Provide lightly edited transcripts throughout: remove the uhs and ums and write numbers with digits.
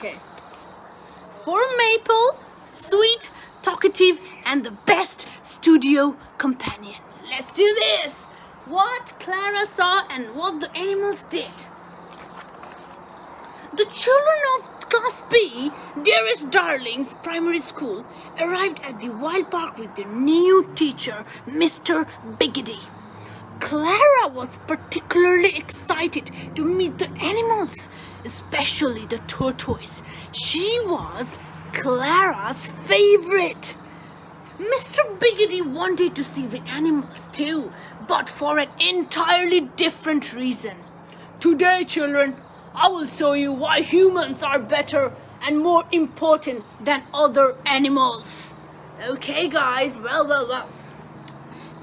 Okay. For Maple, sweet, talkative, and the best studio companion. Let's do this. What Clara saw and what the animals did. The children of Class B, Dearest Darlings Primary School, arrived at the wild park with their new teacher, Mr. Biggity. Clara was particularly excited to meet the animals, especially the tortoise. She was Clara's favorite. Mr. Biggity wanted to see the animals too, but for an entirely different reason. Today, children, I will show you why humans are better and more important than other animals. Okay, guys, well.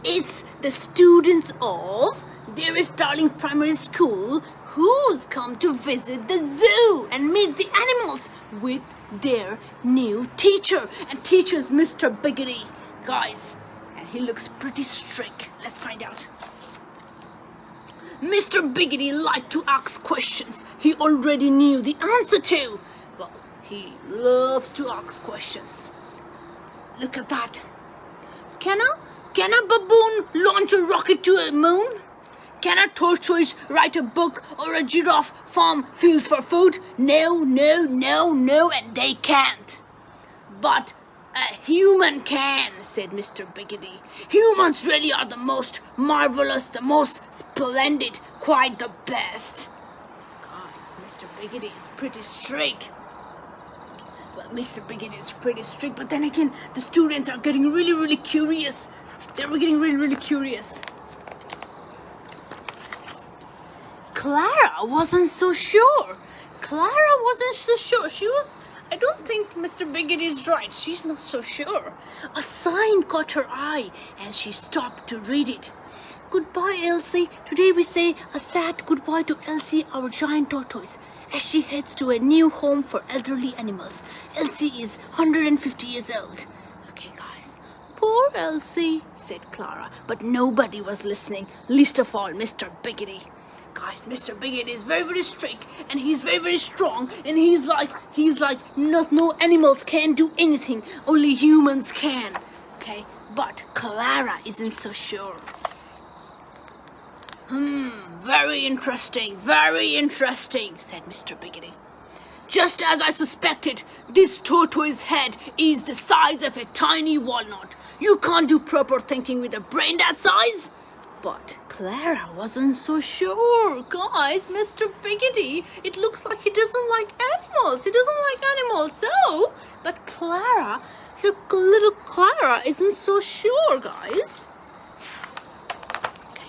It's the students of Dearest Darling Primary School who's come to visit the zoo and meet the animals with their new teacher. And teacher's Mr. Biggity, guys. And he looks pretty strict. Let's find out. Mr. Biggity liked to ask questions he already knew the answer to. Well, he loves to ask questions. Look at that. Can a baboon launch a rocket to a moon? Can a tortoise write a book or a giraffe farm fields for food? No, and they can't. But a human can, said Mr. Biggity. Humans really are the most marvelous, the most splendid, quite the best. Guys, Mr. Biggity is pretty strict. Well, Mr. Biggity is pretty strict, but then again, the students are getting really curious. They're getting really curious. Clara wasn't so sure. I don't think Mr. Biggity is right. She's not so sure. A sign caught her eye and she stopped to read it. Goodbye, Elsie. Today we say a sad goodbye to Elsie, our giant tortoise, as she heads to a new home for elderly animals. Elsie is 150 years old. Okay, guys. Poor Elsie, said Clara, but nobody was listening, least of all Mr. Biggity. Guys, Mr. Biggity is very strict, and he's very strong, and he's like, no animals can do anything, only humans can. Okay, but Clara isn't so sure. Very interesting, said Mr. Biggity. Just as I suspected, this tortoise head is the size of a tiny walnut. You can't do proper thinking with a brain that size. But Clara wasn't so sure. Guys, Mr. Biggity, it looks like he doesn't like animals. So, but Clara, your little Clara isn't so sure, guys. Okay.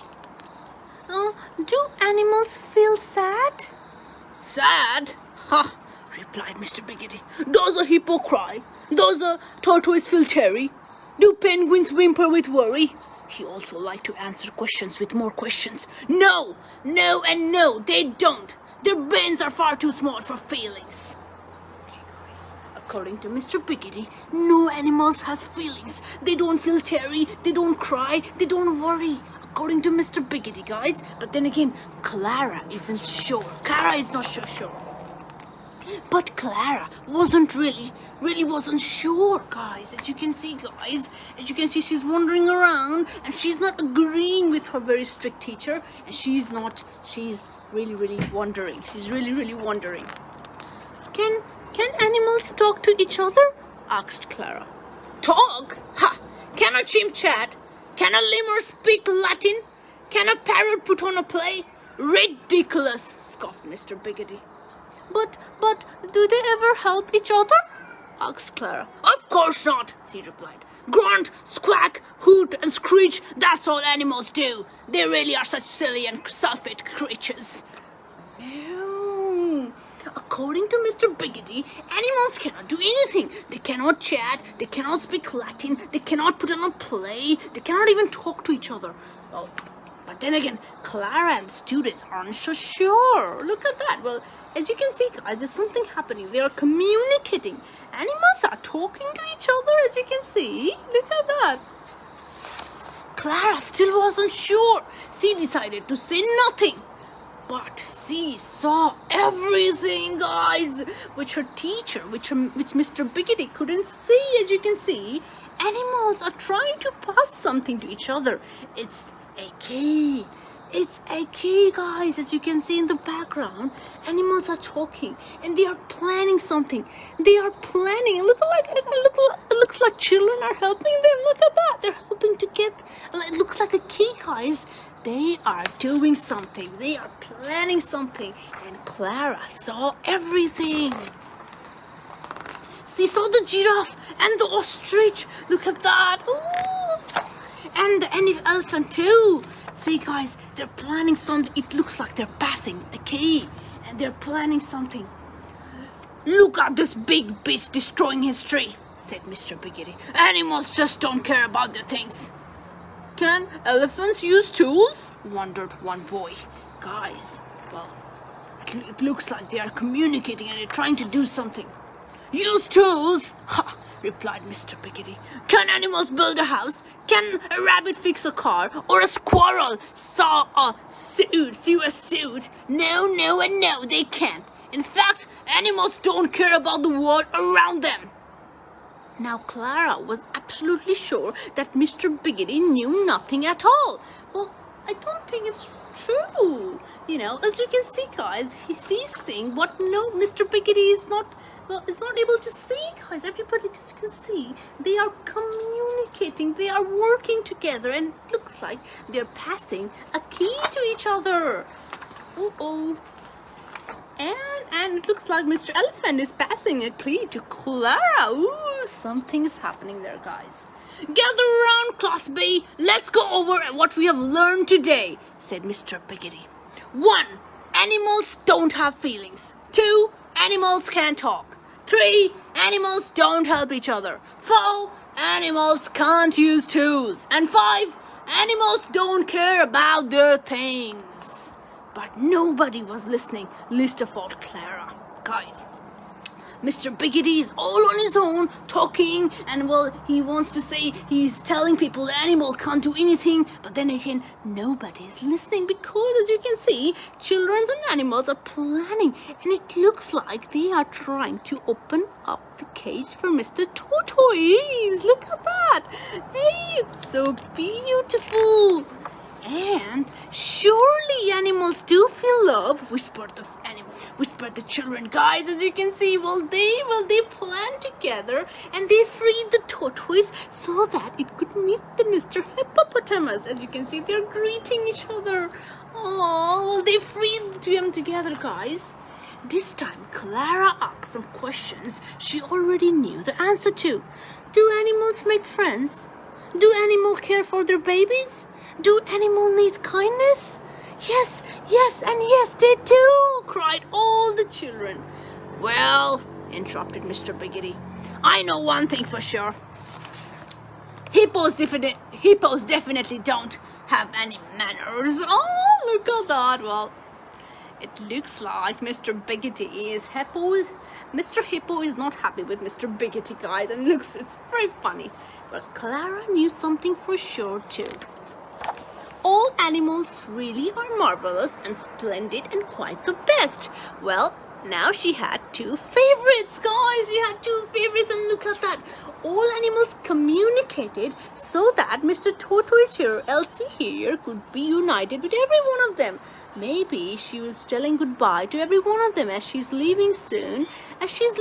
Do animals feel sad? Sad? Ha! Replied Mr. Biggity. Does a hippo cry? Does a tortoise feel teary? Do penguins whimper with worry? He also liked to answer questions with more questions. No, they don't. Their brains are far too small for feelings. Okay, guys. According to Mr. Biggity, no animals has feelings. They don't feel teary, they don't cry, they don't worry. According to Mr. Biggity, guys. But then again, Clara isn't sure. Clara is not so sure. But Clara wasn't really wasn't sure, guys. As you can see, she's wandering around and she's not agreeing with her very strict teacher, and she's really wondering. She's really wondering. Can animals talk to each other? Asked Clara. Talk? Ha! Can a chimp chat? Can a lemur speak Latin? Can a parrot put on a play? Ridiculous, scoffed Mr. Biggity. But do they ever help each other? Asked Clara. Of course not, she replied. Grunt, squawk, hoot, and screech, that's all animals do. They really are such silly and selfish creatures. No. According to Mr. Biggity, animals cannot do anything. They cannot chat, they cannot speak Latin, they cannot put on a play, they cannot even talk to each other. Well, but then again, Clara and the students aren't so sure. Look at that. Well, as you can see, guys, there's something happening. They are communicating. Animals are talking to each other, as you can see. Look at that. Clara still wasn't sure. She decided to say nothing. But she saw everything, guys, which her teacher, which Mr. Biggity couldn't see. As you can see, animals are trying to pass something to each other. It's a key. It's a key, guys. As you can see in the background, animals are talking and they are planning something. They are planning. It looks like children are helping them. Look at that. They're helping to get. It looks like a key, guys. They are doing something. They are planning something. And Clara saw everything. She saw the giraffe and the ostrich. Look at that. Ooh. And the elephant too. See, guys, they're planning something. It looks like they're passing a key. And they're planning something. Look at this big beast destroying his tree, said Mr. Biggity. Animals just don't care about their things. Can elephants use tools? Wondered one boy. Guys, well, it looks like they are communicating and they're trying to do something. Use tools? Ha! Replied Mr. Biggity. Can animals build a house? Can a rabbit fix a car? Or a squirrel sew a suit? No, they can't. In fact, animals don't care about the world around them. Now Clara was absolutely sure that Mr. Biggity knew nothing at all. Well, I don't think it's true. You know, as you can see, guys, he's seeing what Mr. Biggity is not. Well, it's not able to see, guys. Everybody can see. They are communicating. They are working together, and it looks like they're passing a key to each other. Uh-oh. And it looks like Mr. Elephant is passing a key to Clara. Ooh, something is happening there, guys. Gather around, Class B. Let's go over what we have learned today, said Mr. Biggity. 1. Animals don't have feelings. 2. Animals can't talk. 3. Animals don't help each other. 4. Animals can't use tools. And 5. Animals don't care about their things. But nobody was listening, least of all Clara. Guys, Mr. Biggity is all on his own, talking, and well, he wants to say, he's telling people the animal can't do anything, but then again, nobody is listening because, as you can see, children and animals are planning, and it looks like they are trying to open up the cage for Mr. Tortoise. Look at that. Hey, it's so beautiful. And surely animals do feel love, whispered the children. Guys, as you can see, they planned together and they freed the tortoise so that it could meet the Mr. Hippopotamus. As you can see, they're greeting each other. Oh, they freed them together, guys. This time, Clara asked some questions she already knew the answer to. Do animals make friends? Do animals care for their babies? Do animals need kindness? Yes, and yes, they do, cried all the children. Well, interrupted Mr. Biggity, I know one thing for sure. Hippos definitely don't have any manners. Oh, look at that. Well, it looks like Mr. Hippo is not happy with Mr. Biggity, guys, and it's very funny. But Clara knew something for sure too. All animals really are marvelous and splendid and quite the best. Well, now she had 2 favorites, guys. She had 2 favorites, and look at that. All animals communicated so that Mr. Tortoise here, Elsie here, could be united with every one of them. Maybe she was telling goodbye to every one of them as she's leaving soon. And she's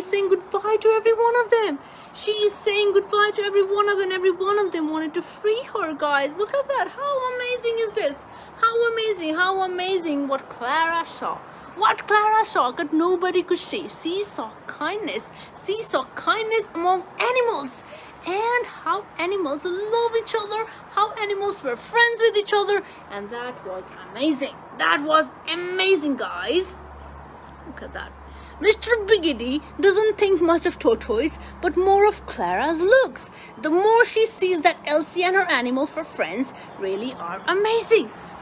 saying goodbye to every one of them. She is saying goodbye to every one of them. Every one of them wanted to free her, guys. Look at that. How amazing is this? How amazing what Clara saw. What Clara saw that nobody could see. She saw kindness. She saw kindness among animals. And how animals love each other. How animals were friends with each other. And that was amazing. That was amazing, guys. Look at that. Mr. Biggity doesn't think much of Tortoise, but more of Clara's looks. The more she sees that Elsie and her animals for friends really are amazing.